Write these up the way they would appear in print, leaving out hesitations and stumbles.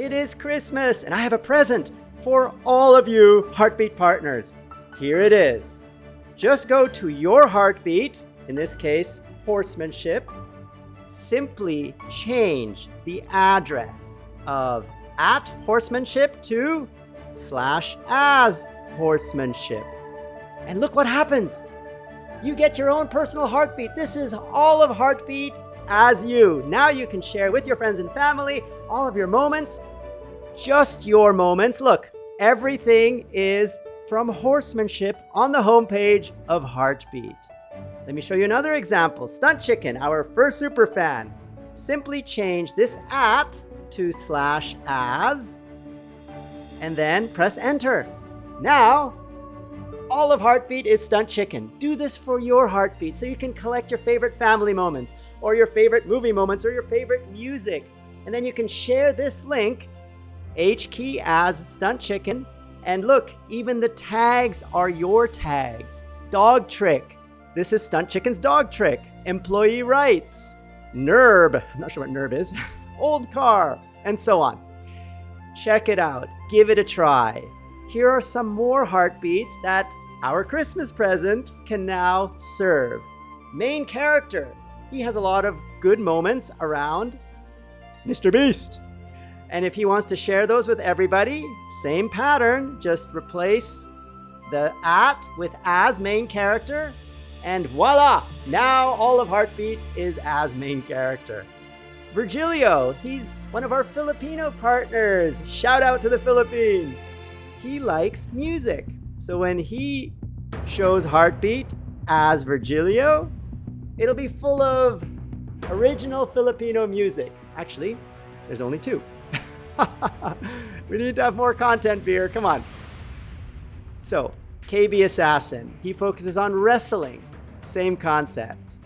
It is Christmas, and I have a present for all of you Heartbeat partners. Here it is. Just go to your Heartbeat, in this case, Horsemanship. Simply change the address of @Horsemanship to /as Horsemanship. And look what happens. You get your own personal Heartbeat. This is all of Heartbeat as you. Now you can share with your friends and family all of your moments, just your moments. Look, everything is from Horsemanship on the homepage of Heartbeat. Let me show you another example. Stunt Chicken, our first super fan. Simply change this @ to /as and then press enter. Now, all of Heartbeat is Stunt Chicken. Do this for your Heartbeat so you can collect your favorite family moments or your favorite movie moments or your favorite music. And then you can share this link, h.ki as Stunt Chicken. And look, even the tags are your tags. Dog Trick. This is Stunt Chicken's dog trick. Employee rights. NERB. I'm not sure what NERB is. Old car. And so on. Check it out. Give it a try. Here are some more Heartbeats that our Christmas present can now serve. Main character. He has a lot of good moments around Mr. Beast. And if he wants to share those with everybody, same pattern, just replace the @ with as main character, and voila! Now all of Heartbeat is as main character. Virgilio, he's one of our Filipino partners. Shout out to the Philippines. He likes music. So when he shows Heartbeat as Virgilio, it'll be full of original Filipino music. Actually, there's only 2. We need to have more content, Beer. Come on. So, KB Assassin. He focuses on wrestling. Same concept.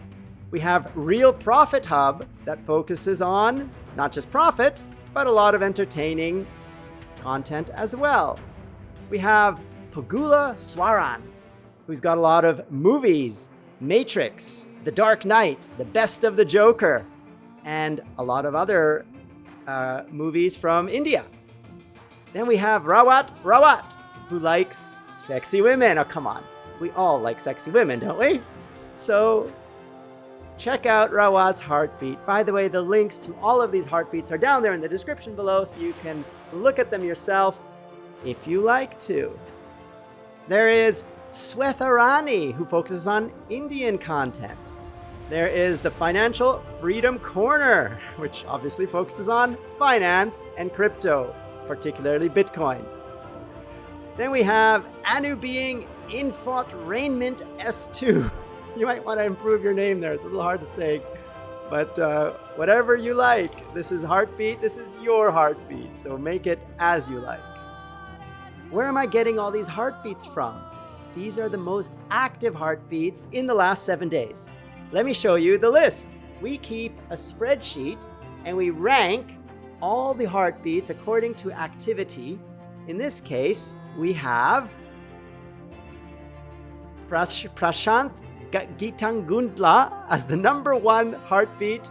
We have Real Profit Hub that focuses on not just profit, but a lot of entertaining content as well. We have Pagula Swaran, who's got a lot of movies, Matrix, The Dark Knight, The Best of the Joker, and a lot of other movies from India. Then we have Rawat, who likes sexy women. Oh, come on. We all like sexy women, don't we? So check out Rawat's Heartbeat. By the way, the links to all of these Heartbeats are down there in the description below, so you can look at them yourself if you like to. There is Swetharani, who focuses on Indian content. There is the Financial Freedom Corner, which obviously focuses on finance and crypto, particularly Bitcoin. Then we have Anu Being Infotainment S2. You might want to improve your name there. It's a little hard to say. But whatever you like. This is Heartbeat. This is your Heartbeat. So make it as you like. Where am I getting all these Heartbeats from? These are the most active Heartbeats in the last 7 days. Let me show you the list. We keep a spreadsheet and we rank all the Heartbeats according to activity. In this case, we have Prashant Gitangundla as the number 1 Heartbeat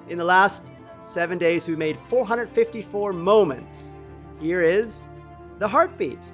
in the last 7 days, who made 454 moments. Here is the Heartbeat.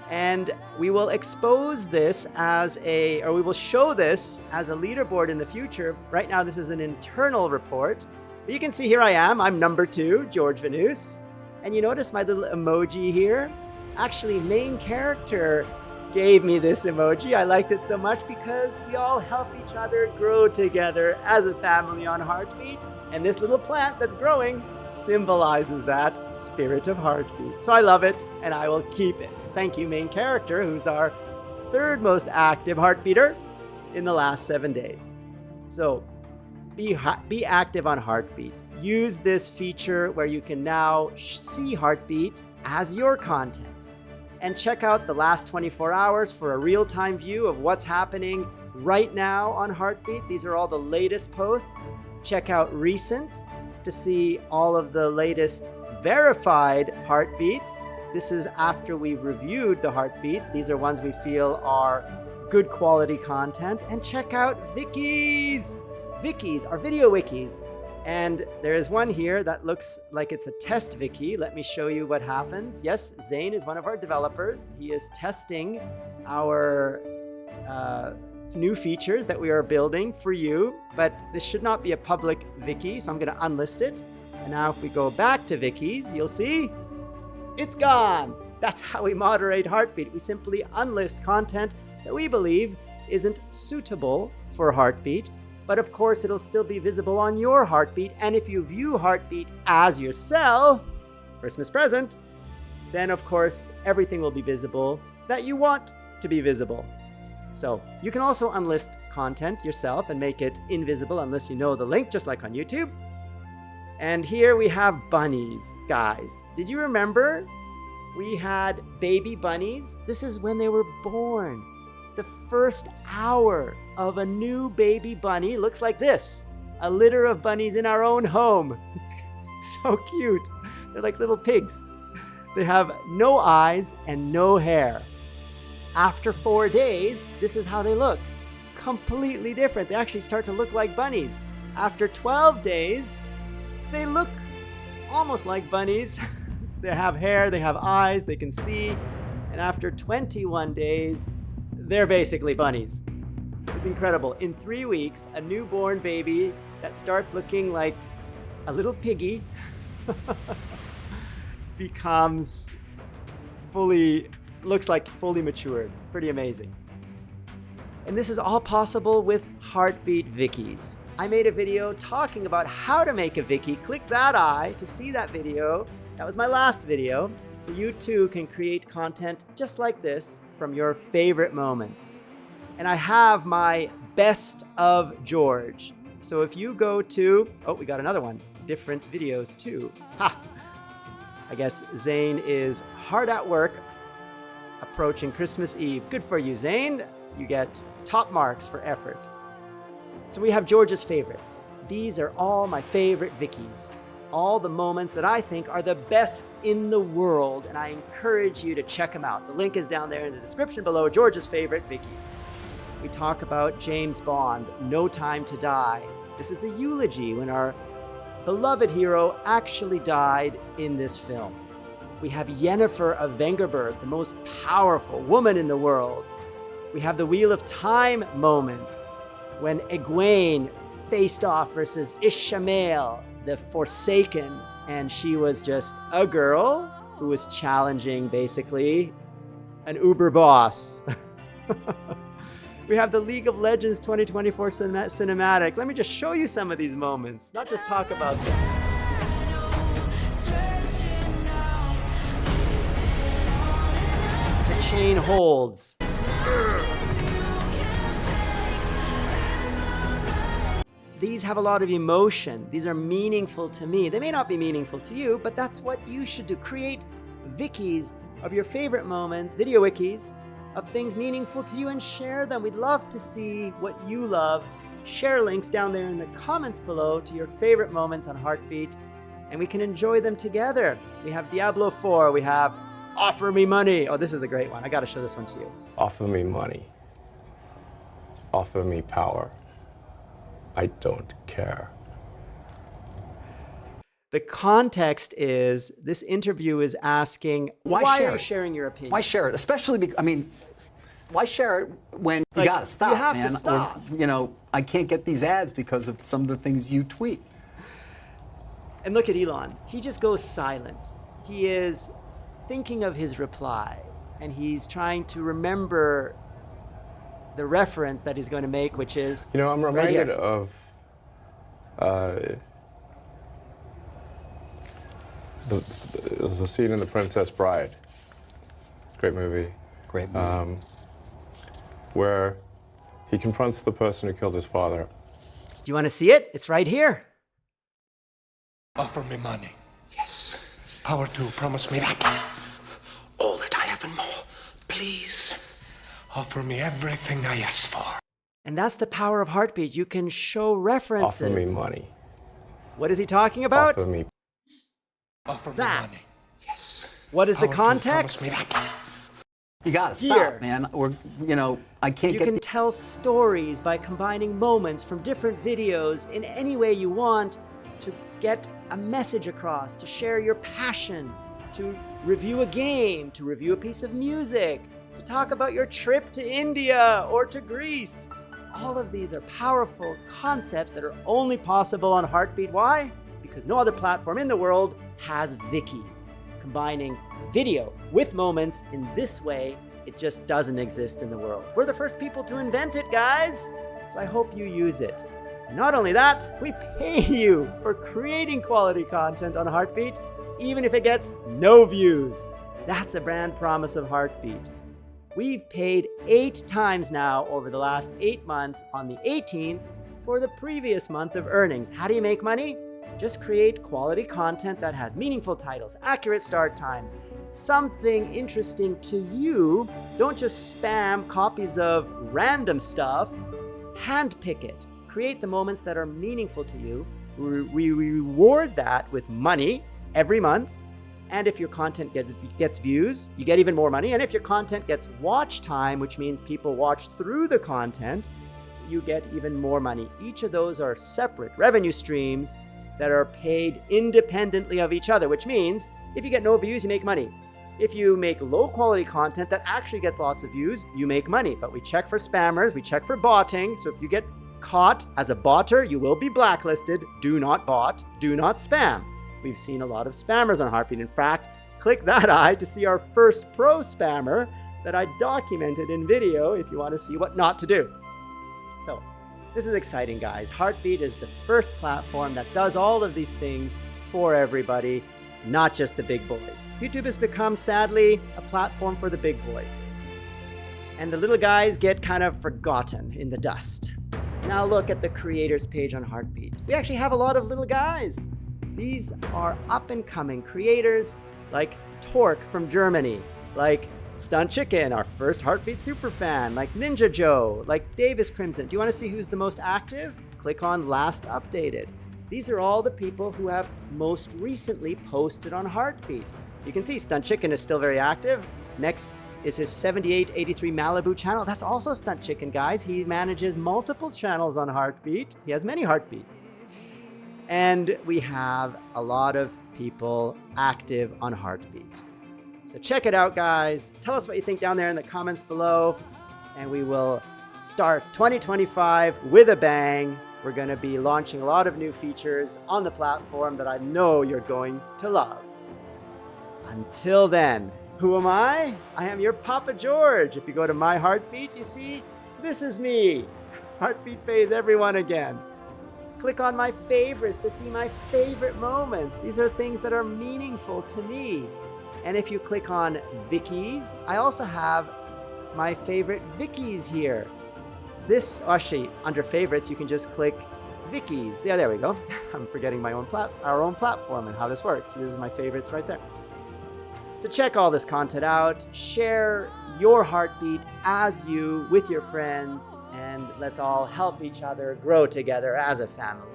And we will expose this we will show this as a leaderboard in the future. Right now, this is an internal report. But you can see here I am. I'm number 2, George Vanus. And you notice my little emoji here? Actually, main character gave me this emoji. I liked it so much because we all help each other grow together as a family on Heartbeat. And this little plant that's growing symbolizes that spirit of Heartbeat. So I love it, and I will keep it. Thank you, main character, who's our 3rd most active Heartbeater in the last 7 days. So be active on Heartbeat. Use this feature where you can now see Heartbeat as your content. And check out the last 24 hours for a real-time view of what's happening right now on Heartbeat. These are all the latest posts. Check out recent to see all of the latest verified Heartbeats. This is after we've reviewed the Heartbeats. These are ones we feel are good quality content. And check out vikis. Vikis are video wikis. And there is one here that looks like it's a test Viki. Let me show you what happens. Yes, Zane is one of our developers. He is testing our new features that we are building for you, but this should not be a public Viki, so I'm going to unlist it. And now if we go back to Vikis, you'll see it's gone. That's how we moderate Heartbeat. We simply unlist content that we believe isn't suitable for Heartbeat, but of course it'll still be visible on your Heartbeat. And if you view Heartbeat as yourself, Christmas present, then of course everything will be visible that you want to be visible. So you can also unlist content yourself and make it invisible unless you know the link, just like on YouTube. And here we have bunnies, guys. Did you remember we had baby bunnies? This is when they were born. The first hour of a new baby bunny looks like this. A litter of bunnies in our own home. It's so cute. They're like little pigs. They have no eyes and no hair. After 4 days, this is how they look. Completely different. They actually start to look like bunnies. After 12 days, they look almost like bunnies. They have hair, they have eyes, they can see. And after 21 days, they're basically bunnies. It's incredible. In 3 weeks, a newborn baby that starts looking like a little piggy becomes looks like fully matured. Pretty amazing. And this is all possible with Heartbeat Vikis. I made a video talking about how to make a Viki. Click that eye to see that video. That was my last video. So you too can create content just like this from your favorite moments. And I have my best of George. So if you go to, oh, we got another one, different videos too. Ha! I guess Zane is hard at work approaching Christmas Eve. Good for you, Zane. You get top marks for effort. So we have George's favorites. These are all my favorite Vikis. All the moments that I think are the best in the world, and I encourage you to check them out. The link is down there in the description below, George's favorite Vikis. We talk about James Bond, No Time to Die. This is the eulogy when our beloved hero actually died in this film. We have Yennefer of Vengerberg, the most powerful woman in the world. We have the Wheel of Time moments when Egwene faced off versus Ishamael, the Forsaken, and she was just a girl who was challenging basically an uber boss. We have the League of Legends 2024 cinematic. Let me just show you some of these moments, not just talk about them. The chain holds. These have a lot of emotion. These are meaningful to me. They may not be meaningful to you, but that's what you should do. Create Vikis of your favorite moments, video wikis, of things meaningful to you and share them. We'd love to see what you love. Share links down there in the comments below to your favorite moments on Heartbeat, and we can enjoy them together. We have Diablo 4, we have Offer Me Money. Oh, this is a great one. I gotta show this one to you. Offer me money. Offer me power. I don't care. The context is this interview is asking, why are you sharing your opinion? Why share it? Especially because, I mean, why share it when you Like, gotta stop, you have man? to stop. Or, you know, I can't get these ads because of some of the things you tweet. And look at Elon. He just goes silent. He is thinking of his reply, and he's trying to remember the reference that he's going to make, which is You know, I'm right reminded here. of there's a scene in The Princess Bride. Great movie. Great movie. Where he confronts the person who killed his father. Do you want to see it? It's right here. Offer me money. Yes. Power to promise me that. All that I have and more. Please. Offer me everything I ask for. And that's the power of Heartbeat. You can show references. Offer me money. What is he talking about? Offer me. Offer me That. money. Yes. What is the Power to context? promise me that. You gotta Here. stop, man. Or, you know, I can't You get can tell stories by combining moments from different videos in any way you want, to get a message across, to share your passion, to review a game, to review a piece of music, to talk about your trip to India or to Greece. All of these are powerful concepts that are only possible on Heartbeat. Why? Because no other platform in the world has vikis. Combining video with moments in this way, it just doesn't exist in the world. We're the first people to invent it, guys. So I hope you use it. And not only that, we pay you for creating quality content on Heartbeat, even if it gets no views. That's a brand promise of Heartbeat. We've paid 8 times now over the last 8 months on the 18th for the previous month of earnings. How do you make money? Just create quality content that has meaningful titles, accurate start times, something interesting to you. Don't just spam copies of random stuff. Handpick it. Create the moments that are meaningful to you. We reward that with money every month. And if your content gets views, you get even more money. And if your content gets watch time, which means people watch through the content, you get even more money. Each of those are separate revenue streams that are paid independently of each other, which means if you get no views, you make money. If you make low quality content that actually gets lots of views, you make money. But we check for spammers, we check for botting. So if you get caught as a botter, you will be blacklisted. Do not bot, do not spam. We've seen a lot of spammers on Heartbeat. In fact, click that eye to see our first pro spammer that I documented in video if you want to see what not to do. So this is exciting, guys. Heartbeat is the first platform that does all of these things for everybody, not just the big boys. YouTube has become, sadly, a platform for the big boys. And the little guys get kind of forgotten in the dust. Now look at the creators page on Heartbeat. We actually have a lot of little guys. These are up-and-coming creators like Torque from Germany, like Stunt Chicken, our first Heartbeat superfan, like Ninja Joe, like Davis Crimson. Do you want to see who's the most active? Click on Last Updated. These are all the people who have most recently posted on Heartbeat. You can see Stunt Chicken is still very active. Next is his 7883 Malibu channel. That's also Stunt Chicken, guys. He manages multiple channels on Heartbeat. He has many Heartbeats. And we have a lot of people active on Heartbeat. So check it out, guys. Tell us what you think down there in the comments below. And we will start 2025 with a bang. We're going to be launching a lot of new features on the platform that I know you're going to love. Until then, who am I? I am your Papa George. If you go to My Heartbeat, you see, this is me. Heartbeat pays everyone again. Click on my favorites to see my favorite moments. These are things that are meaningful to me. And if you click on vikis, I also have my favorite vikis here. This, actually, under favorites, you can just click vikis. Yeah, there we go. I'm forgetting our own platform and how this works. This is my favorites right there. So check all this content out. Share your Heartbeat as you with your friends, and let's all help each other grow together as a family.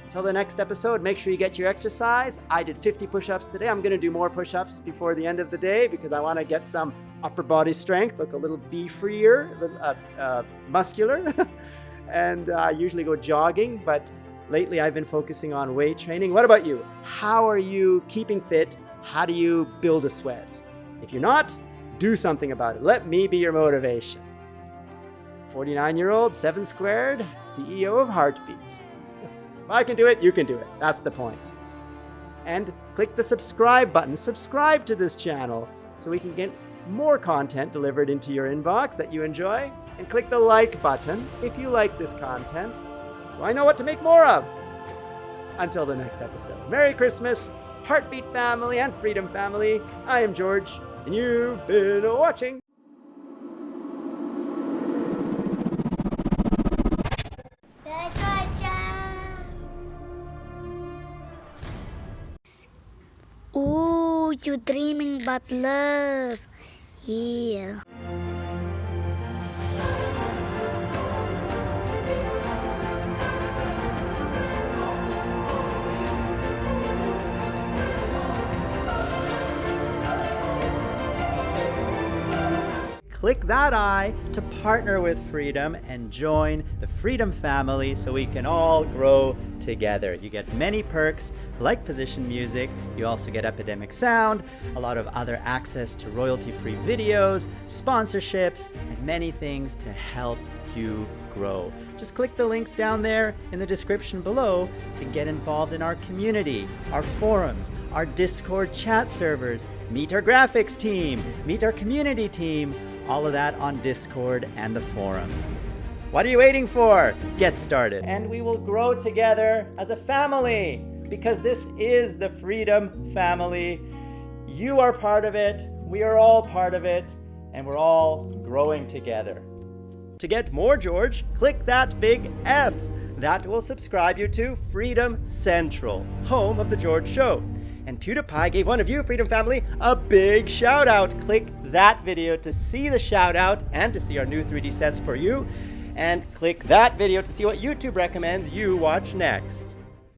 Until the next episode, make sure you get your exercise. I did 50 push-ups today. I'm going to do more push-ups before the end of the day because I want to get some upper body strength, look a little beefier, muscular. And I usually go jogging, but lately I've been focusing on weight training. What about you? How are you keeping fit? How do you build a sweat? If you're not, do something about it. Let me be your motivation. 49-year-old, 7 squared, CEO of Heartbeat. If I can do it, you can do it. That's the point. And click the subscribe button. Subscribe to this channel so we can get more content delivered into your inbox that you enjoy. And click the like button if you like this content so I know what to make more of. Until the next episode. Merry Christmas, Heartbeat family and Freedom family. I am George, and you've been watching. Ooh, you're dreaming about love. Yeah. click that I to partner with Freedom and join the Freedom family so we can all grow together. You get many perks like position music. You also get Epidemic Sound, a lot of other access to royalty-free videos, sponsorships, and many things to help you grow. Just click the links down there in the description below to get involved in our community, our forums, our Discord chat servers, meet our graphics team, meet our community team, all of that on Discord and the forums. What are you waiting for? Get started. And we will grow together as a family, because this is the Freedom family. You are part of it, we are all part of it, and we're all growing together. To get more George, click that big F. That will subscribe you to Freedom Central, home of The George Show. And PewDiePie gave one of you, Freedom Family, a big shout out. Click that video to see the shout out and to see our new 3D sets for you. And click that video to see what YouTube recommends you watch next.